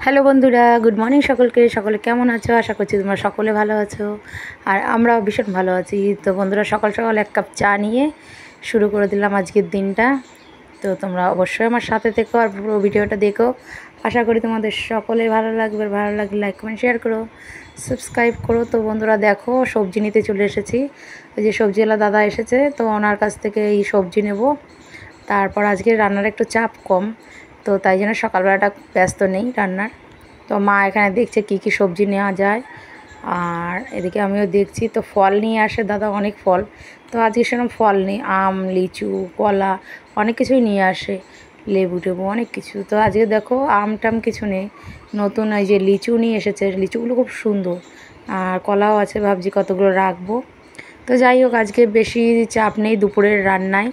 Hello বন্ধুরা, good morning সকলকে। সকলে কেমন আছো? আশা করছি তোমরা সকলে ভালো আছো, আর আমরাও ভীষণ ভালো আছি। তো বন্ধুরা, সকাল সকাল এক কাপ চা নিয়ে শুরু করে দিলাম আজকের দিনটা। তো তোমরা অবশ্যই আমার সাথে থেকো আর পুরো ভিডিওটা দেখো। আশা করি তোমাদের সকলে ভালো লাগবে। ভালো লাগলে লাইক কমেন্ট শেয়ার করো, সাবস্ক্রাইব করো। তো বন্ধুরা দেখো, সবজি নিতে চলে এসেছি। ওই যে সবজিওয়ালা দাদা এসেছে, তো ওনার কাছ থেকে এই সবজি নেব। তারপর আজকে রান্নার একটু চাপ কম, তো তাই জন্য সকালবেলাটা ব্যস্ত নেই রান্নার। তো মা এখানে দেখছে কি কি সবজি নেওয়া যায়, আর এদিকে আমিও দেখছি। তো ফল নিয়ে আসে দাদা, অনেক ফল। তো আজকে সেরকম ফল নেই, আম, লিচু, কলা, অনেক কিছুই নিয়ে আসে, লেবু টেবু অনেক কিছু। তো আজকে দেখো আম টাম কিছু নেই, নতুন ওই যে লিচু নিয়ে এসেছে, লিচুগুলো খুব সুন্দর, আর কলাও আছে, ভাবছি কতগুলো রাখবো। তো যাই হোক, আজকে বেশি চাপ নেই দুপুরের রান্নায়,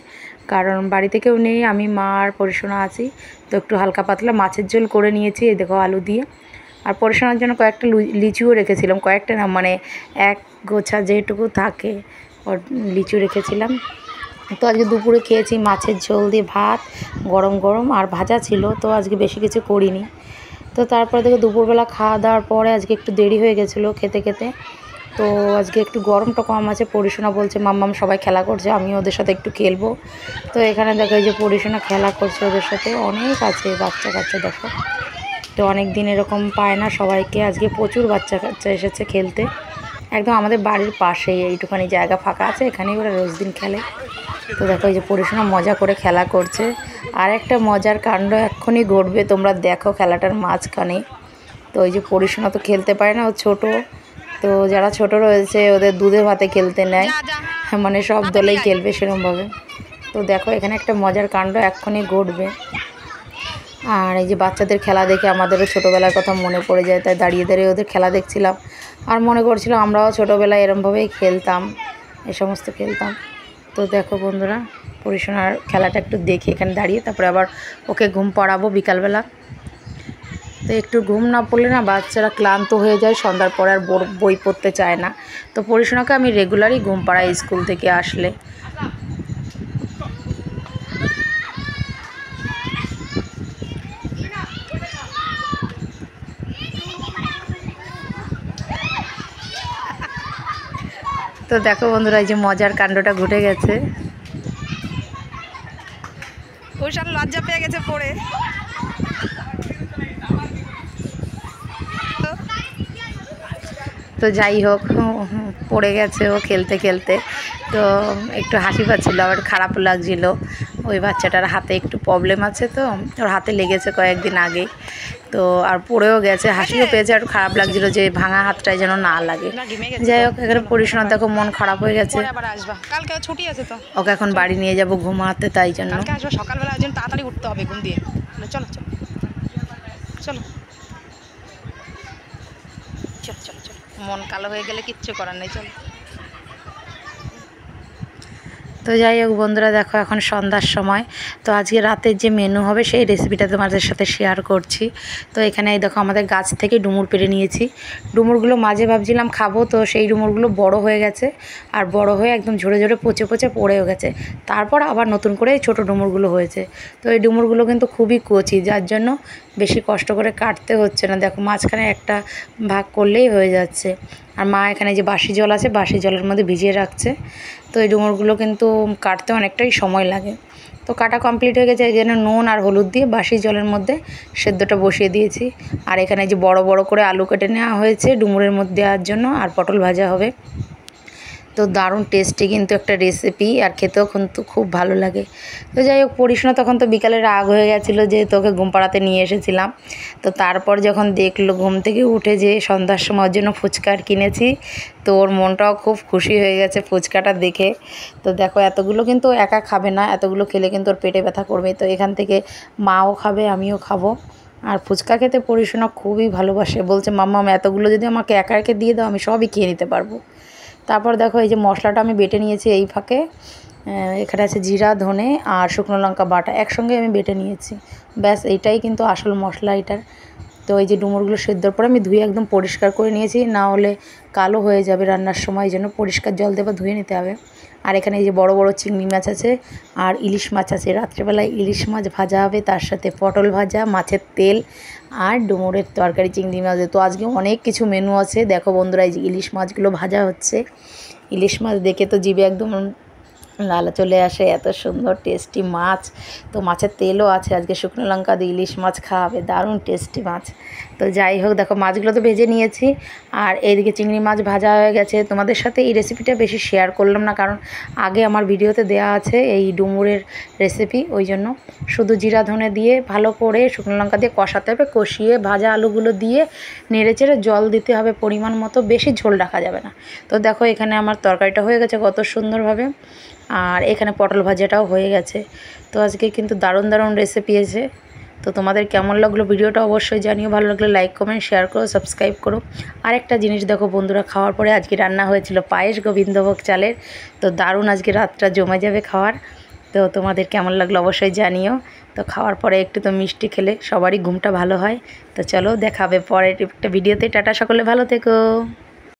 কারণ বাড়িতে কেউ নেই, আমি মা আর পরিশোনা আছি। তো একটু হালকা পাতলা মাছের ঝোল করে নিয়েছি, এই দেখো আলু দিয়ে। আর পরিশোনার জন্য কয়েকটা লিচুও রেখেছিলাম, কয়েকটা না মানে এক গোছা যেটুকু থাকে ওর লিচু রেখেছিলাম। তো আজকে দুপুরে খেয়েছি মাছের ঝোল দিয়ে ভাত, গরম গরম, আর ভাজা ছিল। তো আজকে বেশি কিছু করিনি। তো তারপরে দেখো দুপুরবেলা খাওয়া দাওয়ার পরে আজকে একটু দেরি হয়ে গেছিলো খেতে খেতে। তো আজকে একটু গরমটা কম আছে। পরিশোনা বলছে মাম্মাম সবাই খেলা করছে, আমি ওদের সাথে একটু খেলবো। তো এখানে দেখো এই যে পরিশোনা খেলা করছে, ওদের সাথে অনেক আছে বাচ্চা কাচ্চা দেখো। তো অনেক দিন এরকম পায় না সবাইকে, আজকে প্রচুর বাচ্চা কাচ্চা এসেছে খেলতে। একদম আমাদের বাড়ির পাশেই এইটুখানি জায়গা ফাঁকা আছে, এখানেই ওরা রোজ দিন খেলে। তো দেখো এই যে পরিশোনা মজা করে খেলা করছে। আর একটা মজার কাণ্ড এক্ষুনি ঘটবে, তোমরা দেখো খেলাটার মাঝখানে। তো ওই যে পরিশোনা তো খেলতে পারে না, ও ছোটো। তো যারা ছোট রয়েছে ওদের দুধে ভাতে খেলতে নেয়, মানে সব দলেই খেলবে সেরকমভাবে। তো দেখো এখানে একটা মজার কাণ্ড এক্ষুনি ঘটবে। আর এই যে বাচ্চাদের খেলা দেখে আমাদেরও ছোটোবেলার কথা মনে পড়ে যায়, তাই দাঁড়িয়ে দাঁড়িয়ে ওদের খেলা দেখছিলাম। আর মনে করছিলাম আমরাও ছোটোবেলায় এরমভাবেই খেলতাম, এ সমস্ত খেলতাম। তো দেখো বন্ধুরা, পরিশোনার খেলাটা একটু দেখি এখানে দাঁড়িয়ে, তারপরে আবার ওকে ঘুম পাড়াবো বিকালবেলা। তো একটু ঘুম না পড়লে না বাচ্চারা ক্লান্ত হয়ে যায়, সন্ধ্যার পরে আর বই পড়তে চায় না। তো পরিশোনাকে আমি রেগুলারই ঘুম পাড়াই স্কুল থেকে আসলে। তো দেখো বন্ধুরা, এই যে মজার কাণ্ডটা ঘটে গেছে। ওর সাথে লজ্জা পেয়ে গেছে পড়ে। তো যাই হোক, পড়ে গেছে ও খেলতে খেলতে। তো একটু হাসি পাচ্ছিলো, আবার খারাপ লাগছিল। ওই বাচ্চাটার হাতে একটু প্রবলেম আছে, তো ওর হাতে লেগেছে কয়েকদিন আগে। তো আর পড়েও গেছে, হাসিও পেয়েছে, আর খারাপ লাগছিল যে ভাঙা হাতটায় যেন না লাগে। যাই হোক, এখানে পরিশোনার দেখো মন খারাপ হয়ে গেছে। কালকে ছুটি আছে তো, ওকে এখন বাড়ি নিয়ে যাব ঘুমাতে, তাই জন্য। কালকে আসবে সকালবেলা, আজ তাড়াতাড়ি উঠতে হবে ঘুম দিয়ে। চলো চলো চলো চলো চলো চলো, মন কালো হয়ে গেলে কিচ্ছু করার নেই, চলো। তো যাই হোক বন্ধুরা, দেখো এখন সন্ধ্যার সময়। তো আজকে রাতের যে মেনু হবে সেই রেসিপিটা তোমাদের সাথে শেয়ার করছি। তো এখানে এই দেখো আমাদের গাছ থেকে ডুমুর পেড়ে নিয়েছি। ডুমুরগুলো মাঝে ভাবছিলাম খাবো, তো সেই ডুমুরগুলো বড় হয়ে গেছে, আর বড় হয়ে একদম ঝরে ঝরে পচে পচে পড়েও গেছে। তারপর আবার নতুন করে এই ছোটো ডুমুরগুলো হয়েছে। তো এই ডুমুরগুলো কিন্তু খুবই কচি, যার জন্য বেশি কষ্ট করে কাটতে হচ্ছে না। দেখো মাঝখানে একটা ভাগ করলেই হয়ে যাচ্ছে। আর মা এখানে যে বাসি জল আছে, বাসি জলের মধ্যে ভিজিয়ে রাখছে। তো এই ডুমুরগুলো কিন্তু কাটতে অনেকটাই সময় লাগে। তো কাটা কমপ্লিট হয়ে গেছে, এই জন্য নুন আর হলুদ দিয়ে বাসি জলের মধ্যে সেদ্ধটা বসিয়ে দিয়েছি। আর এখানে যে বড় বড় করে আলু কেটে নেওয়া হয়েছে ডুমুরের মধ্যে দেওয়ার জন্য, আর পটল ভাজা হবে। তো দারুণ টেস্টি কিন্তু একটা রেসিপি, আর খেতেও কিন্তু খুব ভালো লাগে। তো যাই হোক, পরিশোনা তখন তো বিকালে রাগ হয়ে গেছিলো যে তোকে ঘুম পাড়াতে নিয়ে এসেছিলাম। তো তারপর যখন দেখলো ঘুম থেকে উঠে যে সন্ধ্যার সময় ওর জন্য ফুচকা কিনেছি, তো ওর মনটাও খুব খুশি হয়ে গেছে ফুচকাটা দেখে। তো দেখো এতগুলো কিন্তু একা খাবে না, এতগুলো খেলে কিন্তু ওর পেটে ব্যথা করবে। তো এখান থেকে মাও খাবে, আমিও খাবো। আর ফুচকা খেতে পরিশোনা খুবই ভালোবাসে, বলছে মাম্মা এতগুলো যদি আমাকে একা একা দিয়ে দাও আমি সবই খেয়ে নিতে পারবো। তারপর দেখো এই যে মশলাটা আমি বেটে নিয়েছি এই ফাঁকে। এখানে আছে জিরা, ধনে আর শুকনো লঙ্কা বাটা একসঙ্গে আমি বেটে নিয়েছি। ব্যাস এইটাই কিন্তু আসল মশলা এটার। তো এই যে ডুমুরগুলো সেদ্ধর পর আমি ধুয়ে একদম পরিষ্কার করে নিয়েছি, না হলে কালো হয়ে যাবে রান্নার সময়, এই জন্য পরিষ্কার জল দেবা ধুয়ে নিতে হবে। আর এখানে এই যে বড় বড় চিংড়ি মাছ আছে আর ইলিশ মাছ আছে। রাত্রেবেলায় ইলিশ মাছ ভাজা হবে, তার সাথে পটল ভাজা, মাছের তেল আর ডুমুরের তরকারি, চিংড়ি মাছ। তো আজকে অনেক কিছু মেনু আছে। দেখো বন্ধুরা, এই যে ইলিশ মাছগুলো ভাজা হচ্ছে। ইলিশ মাছ দেখে তো জিভে একদম লাল চলে আসে, এত সুন্দর টেস্টি মাছ। তো মাছের তেলও আছে, আজকে শুকনো লঙ্কা দিয়ে ইলিশ মাছ খাওয়াবে, দারুণ টেস্টি মাছ। তো যাই হোক, দেখো মাছগুলো তো ভেজে নিয়েছি আর এইদিকে চিংড়ি মাছ ভাজা হয়ে গেছে। তোমাদের সাথে এই রেসিপিটা বেশি শেয়ার করলাম না, কারণ আগে আমার ভিডিওতে দেওয়া আছে এই ডুমুরের রেসিপি, ওই জন্য শুধু জিরা ধনে দিয়ে ভালো করে শুকনো লঙ্কা দিয়ে কষাতে হবে, কষিয়ে ভাজা আলুগুলো দিয়ে নেড়ে চেড়ে জল দিতে হবে পরিমাণ মতো, বেশি ঝোল রাখা যাবে না। তো দেখো এখানে আমার তরকারিটা হয়ে গেছে কত সুন্দরভাবে, আর এখানে পটল ভাজাটাও হয়ে গেছে। তো আজকে কিন্তু দারুণ দারুণ রেসিপি আছে। তো তোমাদের কেমন লাগলো ভিডিওটা অবশ্যই জানিও, ভালো লাগলে লাইক কমেন্ট শেয়ার করো, সাবস্ক্রাইব করো। আরেকটা জিনিস দেখো বন্ধুরা, খাওয়ার পরে আজকে রান্না হয়েছিল পায়েস গোবিন্দভোগ চালের। তো দারুণ আজকে রাতটা জমে যাবে খাওয়ার। তো তোমাদের কেমন লাগলো অবশ্যই জানিও। তো খাওয়ার পরে একটু তো মিষ্টি খেলে সবারই ঘুমটা ভালো হয়। তো চলো, দেখাবে পরের একটা ভিডিওতে। টাটা, সকলে ভালো থেকো।